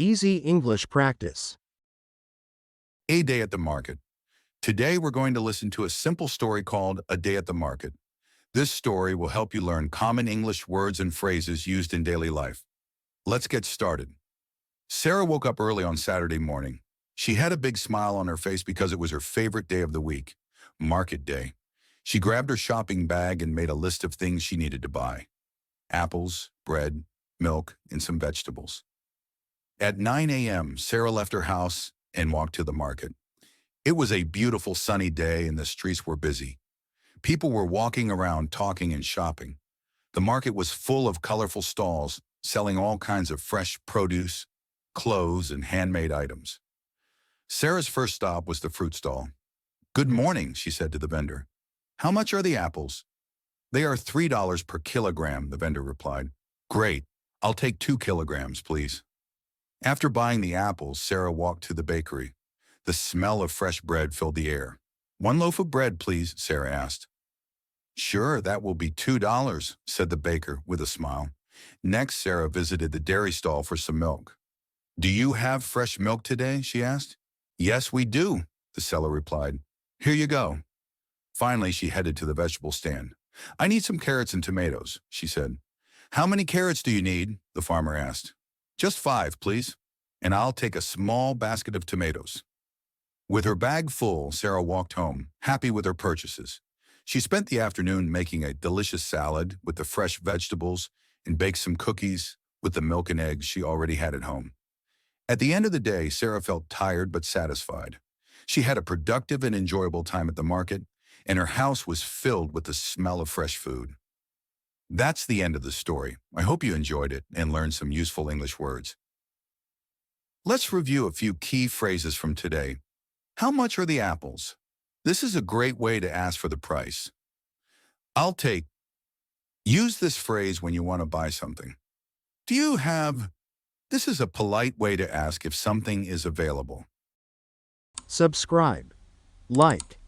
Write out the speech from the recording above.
Easy English practice. A Day at the Market. Today we're going to listen to a simple story called A Day at the Market. This story will help you learn common English words and phrases used in daily life. Let's get started. Sarah woke up early on Saturday morning. She had a big smile on her face because it was her favorite day of the week, Market Day. She grabbed her shopping bag and made a list of things she needed to buy: apples, bread, milk, and some vegetables. At 9 a.m., Sarah left her house and walked to the market. It was a beautiful sunny day and the streets were busy. People were walking around talking and shopping. The market was full of colorful stalls selling all kinds of fresh produce, clothes, and handmade items. Sarah's first stop was the fruit stall. "Good morning," she said to the vendor. "How much are the apples?" "They are $3 per kilogram," the vendor replied. "Great. I'll take 2 kilograms, please." After buying the apples, Sarah walked to the bakery. The smell of fresh bread filled the air. "1 loaf of bread, please," Sarah asked. "Sure, that will be $2, said the baker with a smile. Next, Sarah visited the dairy stall for some milk. "Do you have fresh milk today?" she asked. "Yes, we do," the seller replied. "Here you go." Finally, she headed to the vegetable stand. "I need some carrots and tomatoes," she said. "How many carrots do you need?" the farmer asked. "Just 5, please, and I'll take a small basket of tomatoes." With her bag full, Sarah walked home, happy with her purchases. She spent the afternoon making a delicious salad with the fresh vegetables and baked some cookies with the milk and eggs she already had at home. At the end of the day, Sarah felt tired but satisfied. She had a productive and enjoyable time at the market, and her house was filled with the smell of fresh food. That's the end of the story. I hope you enjoyed it and learned some useful English words. Let's review a few key phrases from today. How much are the apples? This is a great way to ask for the price. I'll take. Use this phrase when you want to buy something. Do you have? This is a polite way to ask if something is available. Subscribe, like,